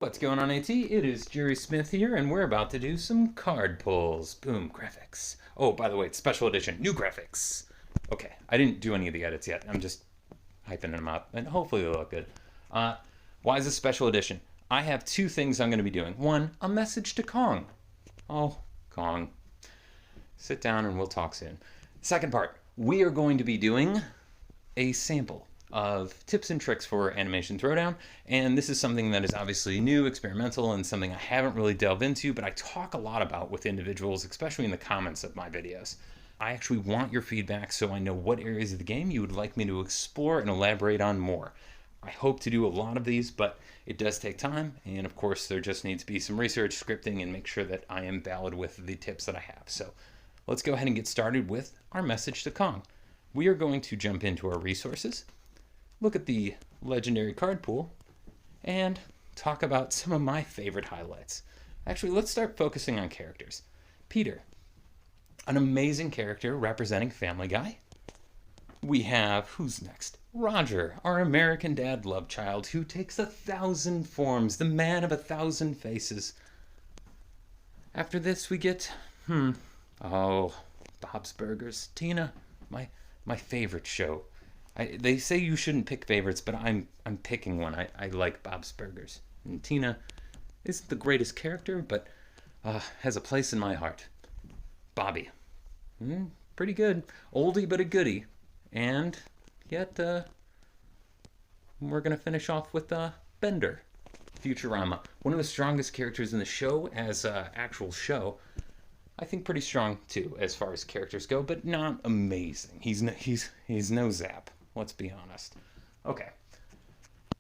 What's going on, AT? It is Jerry Smith here, and we're about to do some card pulls. Boom, graphics. Oh, by the way, it's special edition, new graphics. Okay, I didn't do any of the edits yet. I'm just hyping them up, and hopefully they'll look good. Why is this special edition? I have two things I'm going to be doing. One, a message to Kong. Oh, Kong. Sit down and we'll talk soon. Second part, we are going to be doing a sample of tips and tricks for Animation Throwdown, and this is something that is obviously new, experimental, and something I haven't really delved into, but I talk a lot about with individuals, especially in the comments of my videos. I actually want your feedback so I know what areas of the game you would like me to explore and elaborate on more. I hope to do a lot of these, but it does take time, and of course there just needs to be some research, scripting, and make sure that I am valid with the tips that I have. So let's go ahead and get started with our message to Kong. We are going to jump into our resources, look at the legendary card pool, and talk about some of my favorite highlights. Actually, let's start focusing on characters. Peter, an amazing character representing Family Guy. We have, who's next? Roger, our American dad love child who takes 1,000 forms, the man of 1,000 faces. After this we get, Bob's Burgers. Tina, my favorite show. They say you shouldn't pick favorites, but I'm picking one. I like Bob's Burgers. And Tina isn't the greatest character, but has a place in my heart. Bobby. Pretty good. Oldie but a goodie. And yet, we're going to finish off with Bender. Futurama. One of the strongest characters in the show as actual show. I think pretty strong too as far as characters go, but not amazing. He's no Zap. Let's be honest. Okay.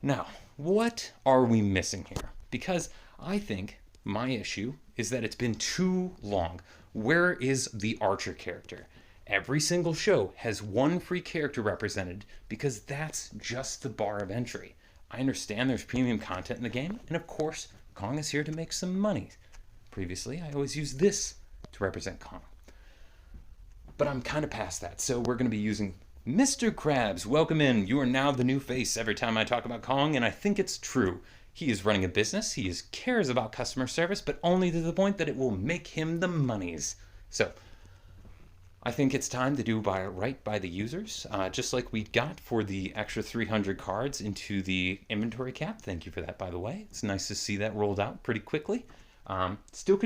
Now, what are we missing here? Because I think my issue is that it's been too long. Where is the Archer character? Every single show has one free character represented because that's just the bar of entry. I understand there's premium content in the game, and of course, Kong is here to make some money. Previously, I always used this to represent Kong. But I'm kind of past that, so we're going to be using Mr. Krabs. Welcome in. You are now the new face every time I talk about Kong, and I think it's true. He is running a business. He cares about customer service, but only to the point that it will make him the monies. So, I think it's time to do right by the users, just like we got for the extra 300 cards into the inventory cap. Thank you for that, by the way. It's nice to see that rolled out pretty quickly. Still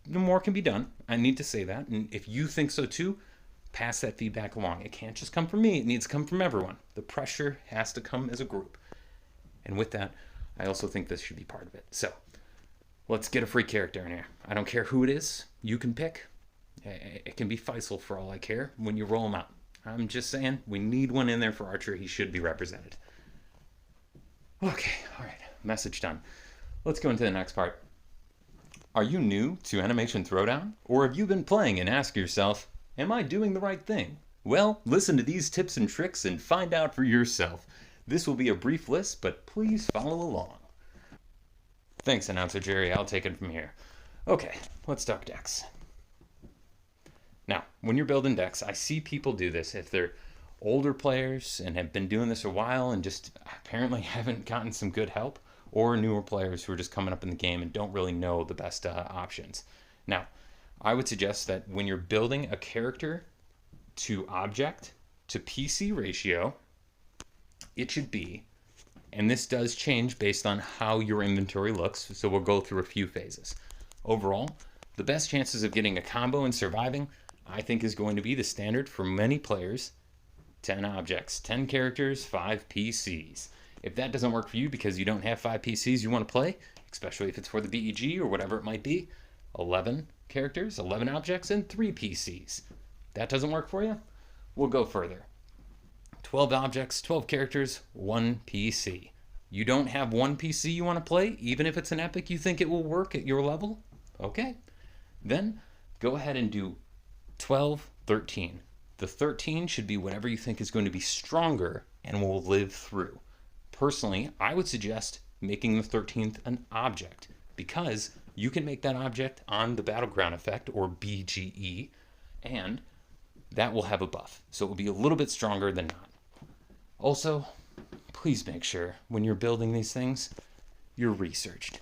more can be done. I need to say that. And if you think so too, pass that feedback along. It can't just come from me. It needs to come from everyone. The pressure has to come as a group. And with that, I also think this should be part of it. So let's get a free character in here. I don't care who it is. You can pick. It can be Faisal for all I care when you roll him out. I'm just saying, we need one in there for Archer. He should be represented. Okay, all right. Message done. Let's go into the next part. Are you new to Animation Throwdown? Or have you been playing and ask yourself, am I doing the right thing? Well, listen to these tips and tricks and find out for yourself. This will be a brief list, but please follow along. Thanks, Announcer Jerry. I'll take it from here. Okay, let's talk decks. Now, when you're building decks, I see people do this. If they're older players and have been doing this a while and just apparently haven't gotten some good help, or newer players who are just coming up in the game and don't really know the best options. Now, I would suggest that when you're building a character to object to PC ratio, it should be, and this does change based on how your inventory looks, so we'll go through a few phases. Overall, the best chances of getting a combo and surviving, I think, is going to be the standard for many players, 10 objects, 10 characters, 5 PCs. If that doesn't work for you because you don't have 5 PCs you want to play, especially if it's for the BEG or whatever it might be, 11 characters, 11 objects, and 3 PCs. That doesn't work for you? We'll go further. 12 objects, 12 characters, 1 PC. You don't have 1 PC you want to play, even if it's an epic you think it will work at your level? Okay. Then go ahead and do 12, 13. The 13 should be whatever you think is going to be stronger and will live through. Personally, I would suggest making the 13th an object because you can make that object on the battleground effect, or BGE, and that will have a buff. So it will be a little bit stronger than not. Also, please make sure when you're building these things, you're researched.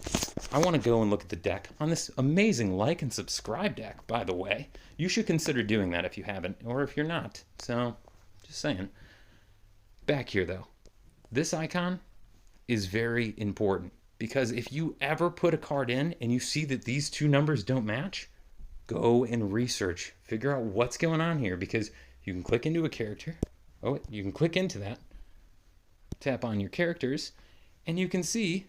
I want to go and look at the deck on this amazing like and subscribe deck, by the way. You should consider doing that if you haven't, or if you're not. So, just saying. Back here, though. This icon is very important, because if you ever put a card in and you see that these two numbers don't match, go and research. Figure out what's going on here, because you can click into a character. Oh, you can click into that. Tap on your characters, and you can see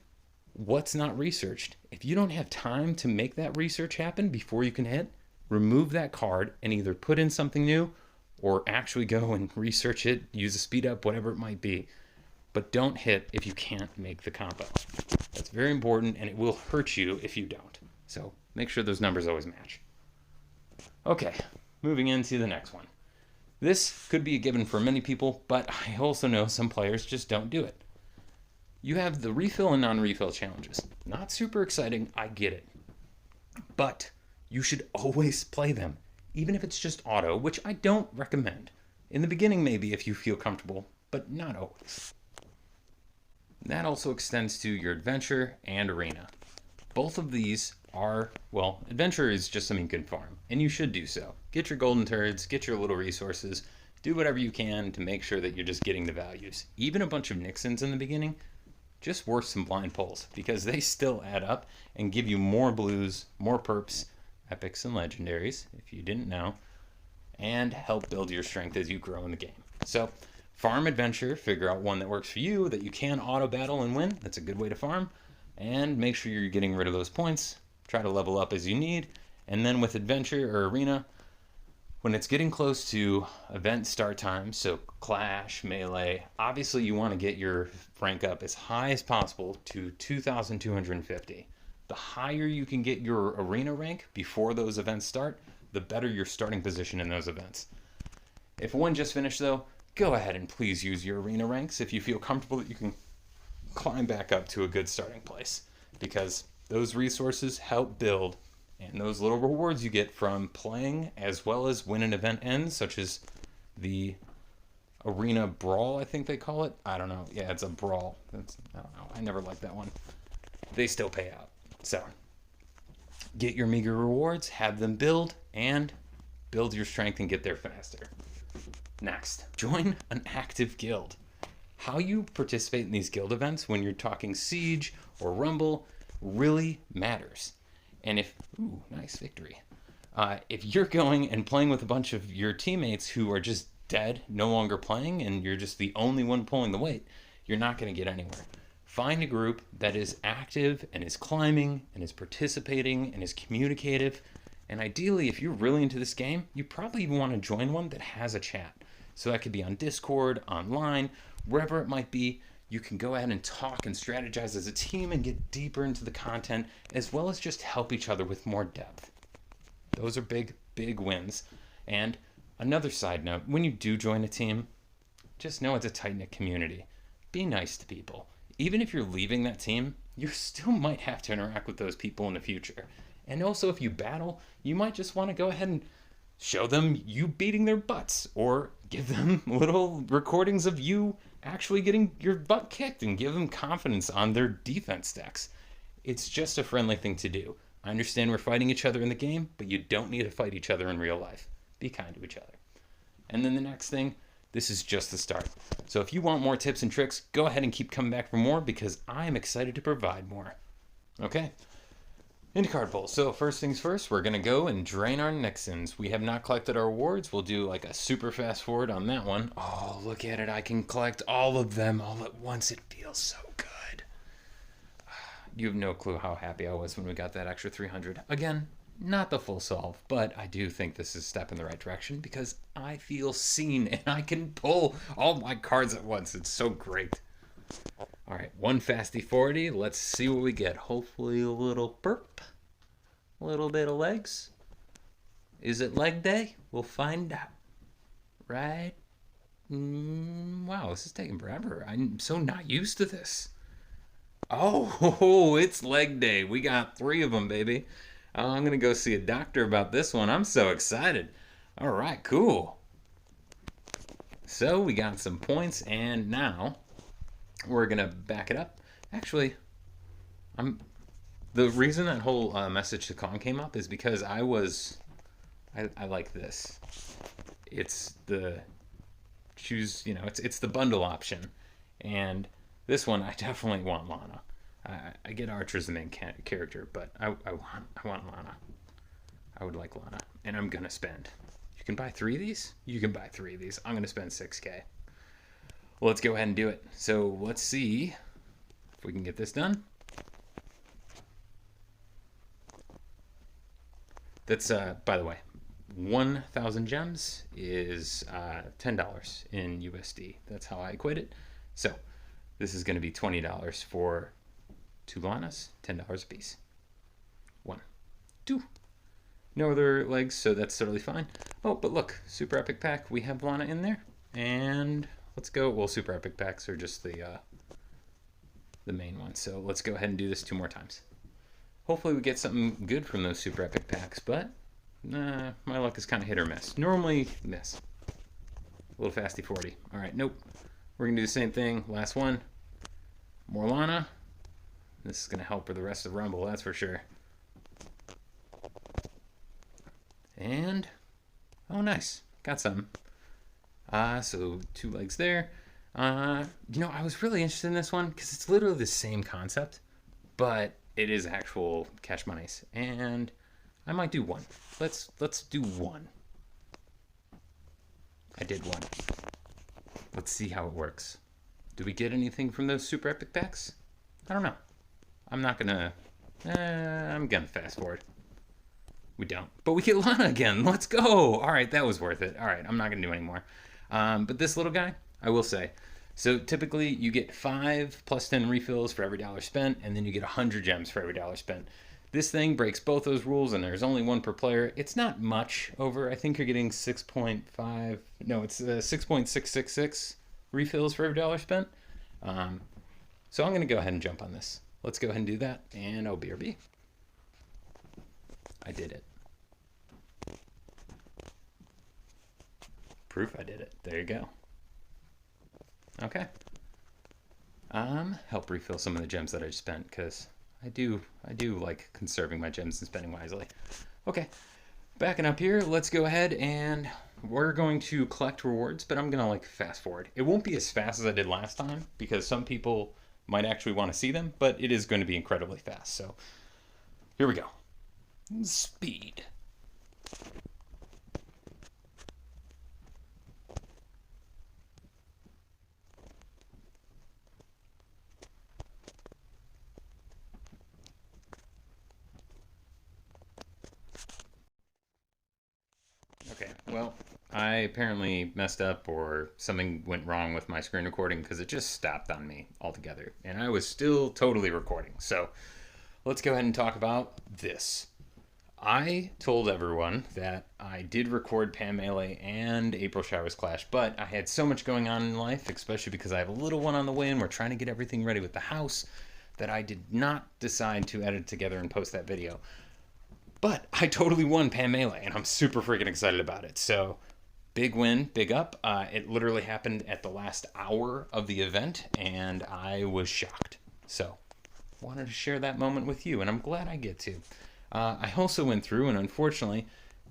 what's not researched. If you don't have time to make that research happen before you can hit, remove that card and either put in something new or actually go and research it, use a speed up, whatever it might be. But don't hit if you can't make the combo. That's very important, and it will hurt you if you don't. So make sure those numbers always match. Okay, moving into the next one. This could be a given for many people, but I also know some players just don't do it. You have the refill and non-refill challenges. Not super exciting, I get it. But you should always play them, even if it's just auto, which I don't recommend. In the beginning, maybe, if you feel comfortable, but not always. That also extends to your adventure and arena. Both of these are, well, adventure is just something you can farm, and you should do so. Get your golden turds, get your little resources, do whatever you can to make sure that you're just getting the values. Even a bunch of Nixons in the beginning, just worth some blind pulls, because they still add up and give you more blues, more perps, epics and legendaries, if you didn't know, and help build your strength as you grow in the game. So, farm adventure, figure out one that works for you, that you can auto battle and win. That's a good way to farm. And make sure you're getting rid of those points. Try to level up as you need. And then with adventure or arena, when it's getting close to event start time, so clash, melee, obviously you want to get your rank up as high as possible to 2,250. The higher you can get your arena rank before those events start, the better your starting position in those events. If one just finished though, go ahead and please use your arena ranks if you feel comfortable that you can climb back up to a good starting place, because those resources help build, and those little rewards you get from playing as well as when an event ends, such as the arena brawl, I think they call it. I don't know. Yeah, it's a brawl. I don't know. I never liked that one. They still pay out. So get your meager rewards, have them build, and build your strength and get there faster. Next, join an active guild. How you participate in these guild events when you're talking Siege or Rumble really matters. And if, ooh, nice victory. If you're going and playing with a bunch of your teammates who are just dead, no longer playing, and you're just the only one pulling the weight, you're not going to get anywhere. Find a group that is active and is climbing and is participating and is communicative. And ideally, if you're really into this game, you probably even want to join one that has a chat. So that could be on Discord, online, wherever it might be. You can go ahead and talk and strategize as a team and get deeper into the content, as well as just help each other with more depth. Those are big, big wins. And another side note, when you do join a team, just know it's a tight-knit community. Be nice to people. Even if you're leaving that team, you still might have to interact with those people in the future. And also, if you battle, you might just want to go ahead and show them you beating their butts, or give them little recordings of you actually getting your butt kicked, and give them confidence on their defense decks. It's just a friendly thing to do. I understand we're fighting each other in the game, but you don't need to fight each other in real life. Be kind to each other. And then the next thing, this is just the start. So if you want more tips and tricks, go ahead and keep coming back for more, because I am excited to provide more. Okay, into card pull. So first things first, we're going to go and drain our Nixons. We have not collected our awards. We'll do like a super fast forward on that one. Oh, look at it. I can collect all of them all at once. It feels so good. You have no clue how happy I was when we got that extra 300. Again, not the full solve, but I do think this is a step in the right direction, because I feel seen and I can pull all my cards at once. It's so great. All right, one fasty 40. Let's see what we get. Hopefully a little burp, a little bit of legs. Is it leg day? We'll find out. Right? Wow, this is taking forever. I'm so not used to this. Oh, it's leg day. We got 3 of them, baby. I'm going to go see a doctor about this one. I'm so excited. All right, cool. So we got some points, and now we're going to back it up. Actually, The reason that whole message to Kong came up is because I like this. It's the choose, it's the bundle option, and this one I definitely want Lana. I get Archer as the main character, but I want Lana. I would like Lana, and I'm gonna spend. You can buy 3 of these. You can buy 3 of these. I'm gonna spend 6K. Well, let's go ahead and do it. So let's see if we can get this done. That's by the way, 1,000 gems is $10 in USD. That's how I equate it. So this is going to be $20 for 2 Lanas, $10 a piece. 1, 2. No other legs, so that's totally fine. Oh, but look, super epic pack. We have Lana in there, and let's go. Well, super epic packs are just the main one. So let's go ahead and do this 2 more times. Hopefully we get something good from those super epic packs, but my luck is kind of hit or miss. Normally miss. A little fasty 40. All right, nope. We're gonna do the same thing. Last one. More Lana. This is gonna help for the rest of the Rumble, that's for sure. And oh, nice, got some. So 2 legs there. I was really interested in this one because it's literally the same concept, but it is actual cash monies, and I might do 1. Let's do 1. I did 1. Let's see how it works. Do we get anything from those super epic packs? I don't know. I'm gonna fast forward. We don't, but we get Lana again. Let's go. All right, that was worth it. All right, I'm not gonna do any more. But this little guy, I will say. So typically you get 5 plus 10 refills for every $1 spent, and then you get 100 gems for every $1 spent. This thing breaks both those rules, and there's only 1 per player. It's not much over. I think you're getting 6.5. No, it's 6.666 refills for every $1 spent. So I'm gonna go ahead and jump on this. Let's go ahead and do that, and oh, BRB. I did it. Proof I did it. There you go. Okay. Help refill some of the gems that I spent, because I do like conserving my gems and spending wisely. Okay, backing up here, let's go ahead and we're going to collect rewards, but I'm gonna fast forward. It won't be as fast as I did last time because some people might actually want to see them, but it is going to be incredibly fast. So here we go. Speed. Okay, well, I apparently messed up or something went wrong with my screen recording because it just stopped on me altogether. And I was still totally recording. So let's go ahead and talk about this. I told everyone that I did record Pam Melee and April Showers Clash, but I had so much going on in life, especially because I have a little one on the way and we're trying to get everything ready with the house, that I did not decide to edit together and post that video. But I totally won Pam Melee, and I'm super freaking excited about it. So, big win, big up. It literally happened at the last hour of the event, and I was shocked. So, wanted to share that moment with you, and I'm glad I get to. I also went through and unfortunately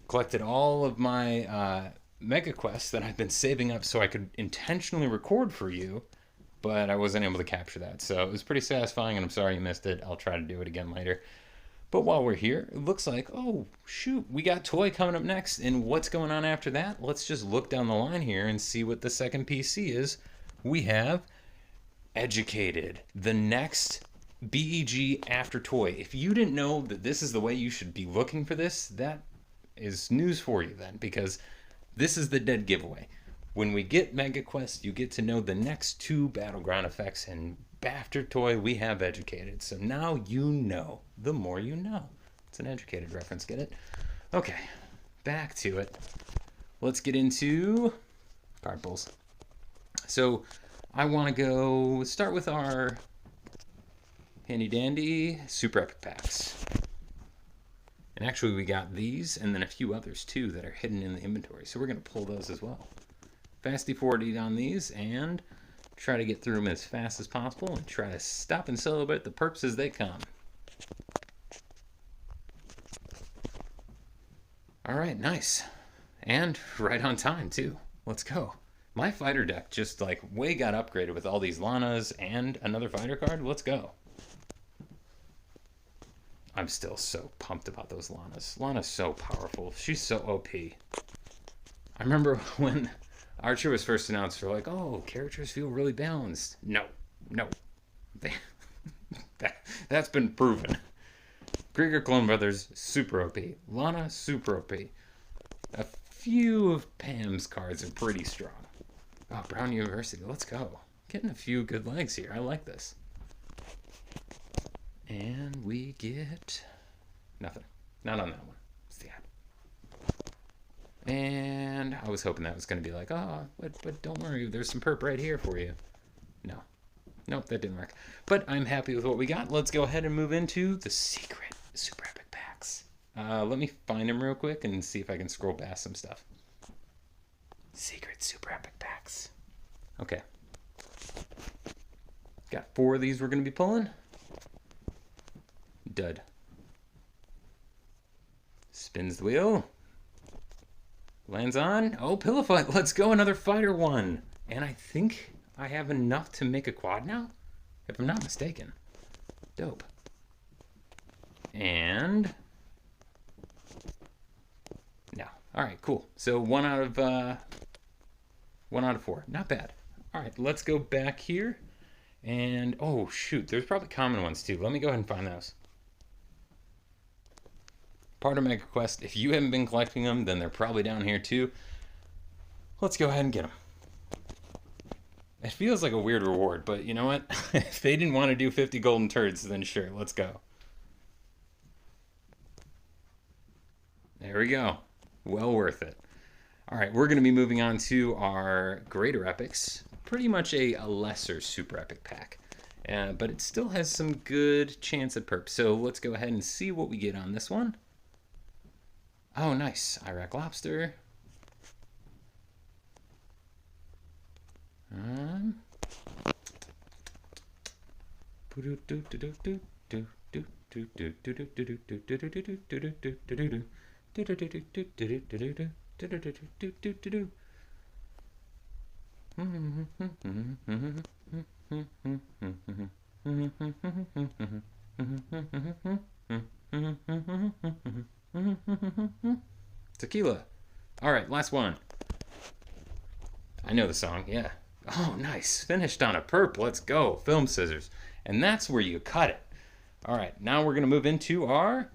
collected all of my mega quests that I've been saving up so I could intentionally record for you, but I wasn't able to capture that. So it was pretty satisfying, and I'm sorry you missed it. I'll try to do it again later. But while we're here, it looks like, oh, shoot, we got Toy coming up next. And what's going on after that? Let's just look down the line here and see what the second PC is. We have Educated, the next BEG after Toy. If you didn't know that this is the way you should be looking for this, that is news for you then, because this is the dead giveaway. When we get Mega Quest, you get to know the next 2 Battleground effects, and after Toy, we have Educated. So now you know. The more you know. It's an Educated reference, get it? Okay, back to it. Let's get into card pulls. So I want to start with our handy dandy super epic packs. And actually we got these and then a few others too that are hidden in the inventory. So we're going to pull those as well. Fasty 40 on these and try to get through them as fast as possible and try to stop and celebrate the perps as they come. All right, nice. And right on time, too. Let's go. My fighter deck just like way got upgraded with all these Lanas and another fighter card. Let's go. I'm still so pumped about those Lanas. Lana's so powerful. She's so OP. I remember when Archer was first announced, they're like, oh, characters feel really balanced. No. That's been proven. Krieger Clone Brothers, super OP. Lana, super OP. A few of Pam's cards are pretty strong. Oh, Brown University, let's go. Getting a few good legs here. I like this. And we get nothing. Not on that one. Sad. And I was hoping that was going to be like, oh, but don't worry, there's some perp right here for you. No. Nope, that didn't work. But I'm happy with what we got. Let's go ahead and move into the secret super epic packs. Let me find them real quick and see if I can scroll past some stuff. Secret super epic packs. Okay. Got 4 of these we're going to be pulling. Dud. Spins the wheel. Lands on. Oh, pillow fight. Let's go. Another fighter one. And I think I have enough to make a quad now, if I'm not mistaken. Dope. And no. All right, cool. So 1 out of 4. Not bad. All right, let's go back here. And oh shoot, there's probably common ones too. Let me go ahead and find those. Part of Mega Quest. If you haven't been collecting them, then they're probably down here too. Let's go ahead and get them. It feels like a weird reward, but you know what? If they didn't want to do 50 golden turds, then sure, let's go. There we go. Well worth it. All right, we're going to be moving on to our greater epics. Pretty much a lesser super epic pack. But it still has some good chance at perp. So let's go ahead and see what we get on this one. Oh, nice. Iraq Lobster. Tequila. All right, last one. I know the song, yeah. Oh, nice. Finished on a perp. Let's go. Film scissors. And that's where you cut it. All right, now we're going to move into our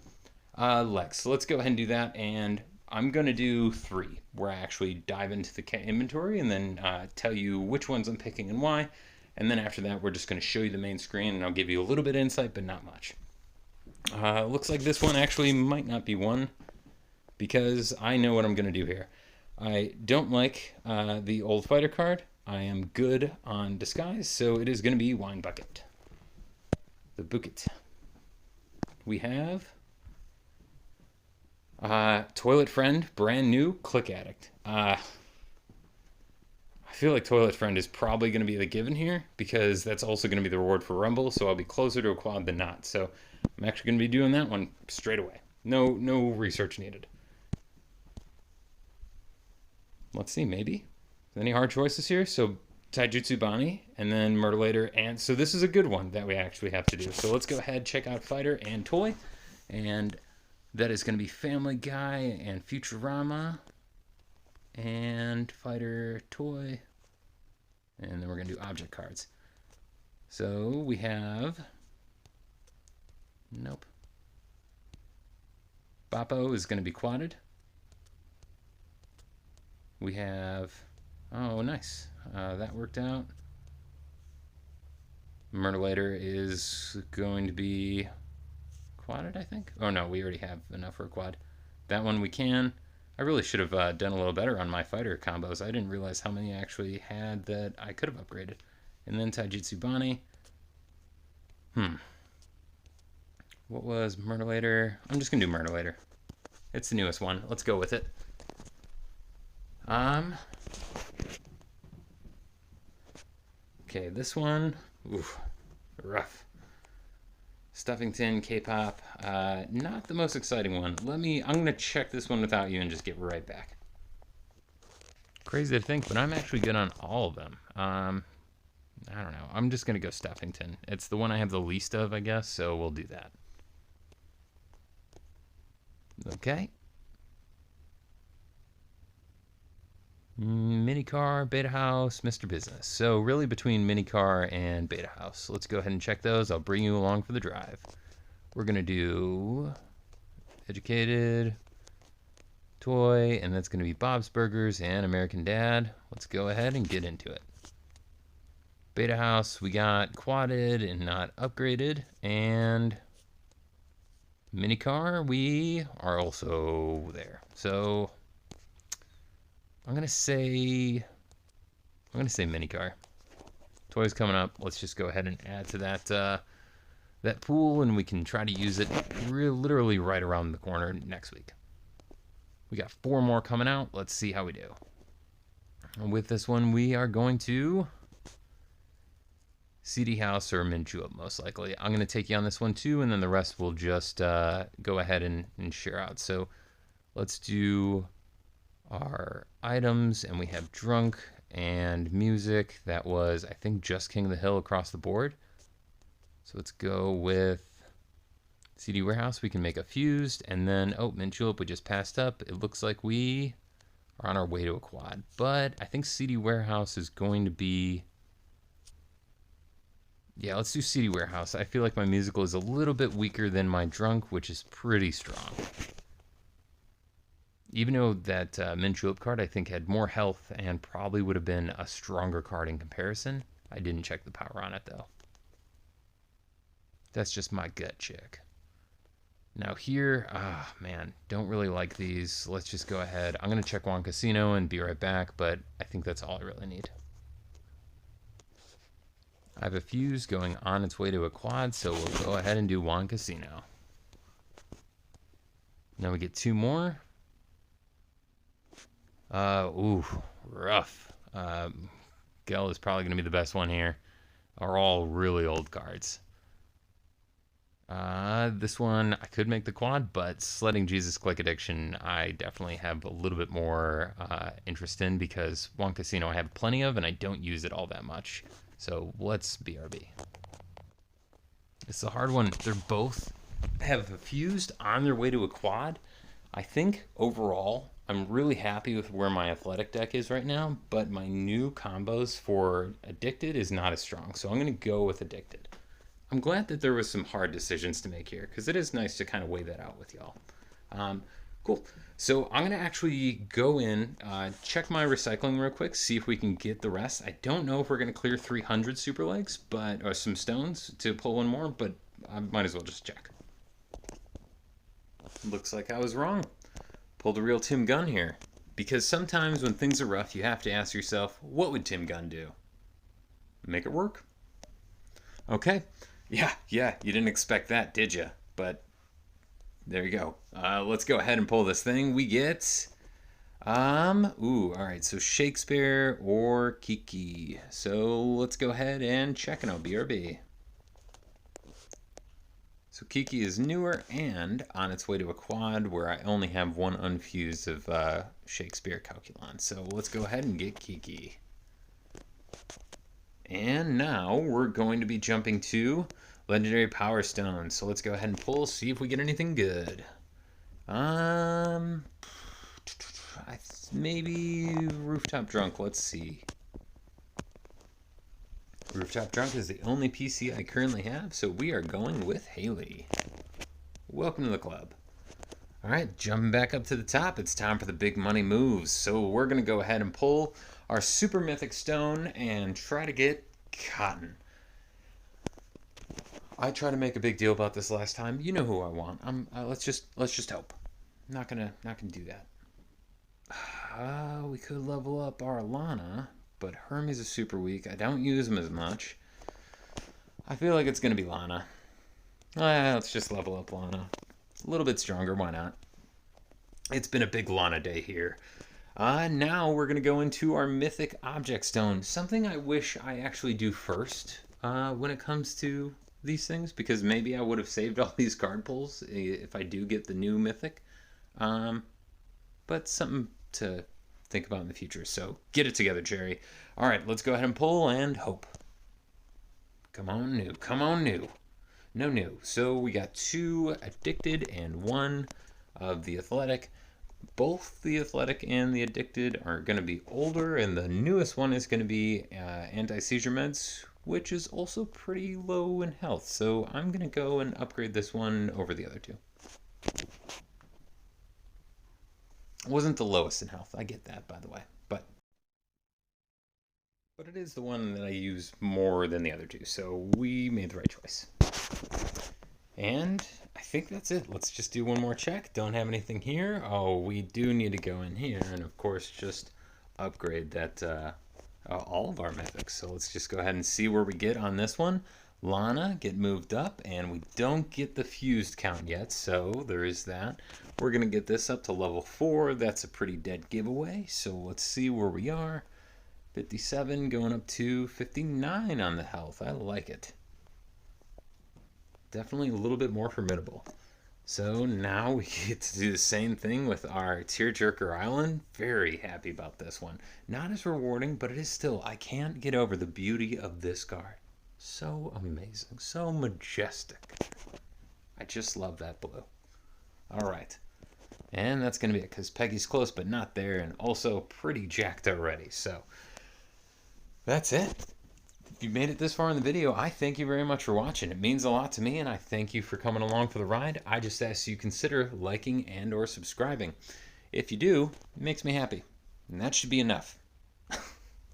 legs. So let's go ahead and do that. And I'm going to do 3, where I actually dive into the inventory and then tell you which ones I'm picking and why. And then after that, we're just going to show you the main screen, and I'll give you a little bit of insight, but not much. Looks like this one actually might not be one, because I know what I'm going to do here. I don't like the old fighter card. I am good on disguise, so it is going to be Wine Bucket. The Bucket. We have Toilet Friend, brand new, Click Addict. I feel like Toilet Friend is probably going to be the given here, because that's also going to be the reward for Rumble, so I'll be closer to a quad than not. So I'm actually going to be doing that one straight away. No research needed. Let's see, maybe. Any hard choices here? So Taijutsu Bani, and then Murderlator, and so this is a good one that we actually have to do. So let's go ahead, check out Fighter and Toy, and that is going to be Family Guy and Futurama, and Fighter, Toy, and then we're going to do object cards. So we have, nope. Bappo is going to be quadded. We have, oh, nice. That worked out. Murderlator is going to be quadded, I think. Oh, no, we already have enough for a quad. That one we can. I really should have done a little better on my fighter combos. I didn't realize how many I actually had that I could have upgraded. And then Taijutsu Bani. What was Murderlator? I'm just going to do Murderlator. It's the newest one. Let's go with it. Okay, this one, oof, rough. Stuffington, K-pop, not the most exciting one. I'm gonna check this one without you and just get right back. Crazy to think, but I'm actually good on all of them. I don't know. I'm just gonna go Stuffington. It's the one I have the least of, I guess, so we'll do that. Okay. Minicar, Beta House, Mr. Business. So really between Minicar and Beta House. Let's go ahead and check those. I'll bring you along for the drive. We're going to do Educated, Toy, and that's going to be Bob's Burgers and American Dad. Let's go ahead and get into it. Beta House, we got quadded and not upgraded. And Minicar, we are also there. So I'm gonna say Minicar. Toy's coming up. Let's just go ahead and add to that pool, and we can try to use it literally right around the corner next week. We got 4 more coming out. Let's see how we do. And with this one, we are going to CD House or Mint Julep, most likely. I'm gonna take you on this one too, and then the rest will just go ahead and share out. So let's do our items, and we have drunk and music. That was, I think, just King of the Hill across the board. So let's go with CD Warehouse. We can make a fused, and then Mint Julep we just passed up. It looks like we are on our way to a quad, but I think CD Warehouse is going to be, yeah, let's do CD Warehouse. I feel like my musical is a little bit weaker than my drunk, which is pretty strong. Even though that Mint Julep card, I think, had more health and probably would have been a stronger card in comparison. I didn't check the power on it, though. That's just my gut check. Now here, man, don't really like these. Let's just go ahead. I'm going to check Juan Casino and be right back, but I think that's all I really need. I have a fuse going on its way to a quad, so we'll go ahead and do Juan Casino. Now we get 2 more. Ooh, rough. Gel is probably going to be the best one here. Are all really old cards. This one, I could make the quad, but Sledding Jesus Click Addiction, I definitely have a little bit more interest in, because Juan Casino I have plenty of, and I don't use it all that much. So let's BRB. It's a hard one. They're both have fused on their way to a quad. I think overall, I'm really happy with where my athletic deck is right now, but my new combos for Addicted is not as strong, so I'm going to go with Addicted. I'm glad that there was some hard decisions to make here, because it is nice to kind of weigh that out with y'all. Cool. So I'm going to actually go in, check my recycling real quick, see if we can get the rest. I don't know if we're going to clear 300 super legs, or some stones to pull one more, but I might as well just check. Looks like I was wrong. Pulled a real Tim Gunn here. Because sometimes when things are rough, you have to ask yourself, what would Tim Gunn do? Make it work. Okay. Yeah, you didn't expect that, did you? But there you go. Let's go ahead and pull this thing. We get, all right, so Shakespeare or Kiki. So let's go ahead and check and I'll BRB. So Kiki is newer and on its way to a quad where I only have 1 unfused of Shakespeare Calculon. So let's go ahead and get Kiki. And now we're going to be jumping to Legendary Power Stone. So let's go ahead and pull, see if we get anything good. Maybe Rooftop Drunk. Let's see. Rooftop Drunk is the only PC I currently have, so we are going with Haley. Welcome to the club. All right, jumping back up to the top, it's time for the big money moves. So we're going to go ahead and pull our Super Mythic Stone and try to get Cotton. I tried to make a big deal about this last time. You know who I want. Let's just hope. Not gonna do that. We could level up our Lana, but Hermes is super weak. I don't use him as much. I feel like it's gonna be Lana. Let's just level up Lana. A little bit stronger, why not? It's been a big Lana day here. Now we're going to go into our Mythic Object Stone. Something I wish I actually do first when it comes to these things, because maybe I would have saved all these card pulls if I do get the new Mythic. But something to think about in the future. So get it together, Jerry. All right, let's go ahead and pull and hope. Come on, new. Come on, new. No new. So we got 2 Addicted and 1 of the Athletic. Both the Athletic and the Addicted are going to be older, and the newest one is going to be anti-seizure meds, which is also pretty low in health. So I'm going to go and upgrade this one over the other 2. Wasn't the lowest in health. I get that, by the way. But it is the one that I use more than the other 2, so we made the right choice. And I think that's it. Let's just do one more check. Don't have anything here. Oh, we do need to go in here and, of course, just upgrade that all of our mythics. So let's just go ahead and see where we get on this one. Lana, get moved up, and we don't get the fused count yet, so there is that. We're going to get this up to level 4. That's a pretty dead giveaway, so let's see where we are. 57 going up to 59 on the health. I like it. Definitely a little bit more formidable. So now we get to do the same thing with our Tearjerker Island. Very happy about this one. Not as rewarding, but it is still, I can't get over the beauty of this card. So amazing, so majestic. I just love that blue. All right. And that's going to be it, because Peggy's close but not there, and also pretty jacked already. So that's it. If you made it this far in the video, I thank you very much for watching. It means a lot to me, and I thank you for coming along for the ride. I just ask you consider liking and or subscribing. If you do, it makes me happy, and that should be enough.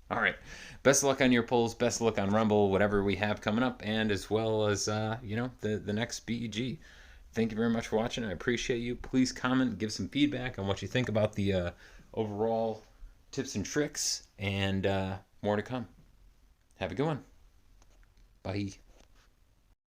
All right. Best of luck on your pulls. Best of luck on Rumble, whatever we have coming up, and as well as, the next BEG. Thank you very much for watching. I appreciate you. Please comment, give some feedback on what you think about the overall tips and tricks, and more to come. Have a good one. Bye.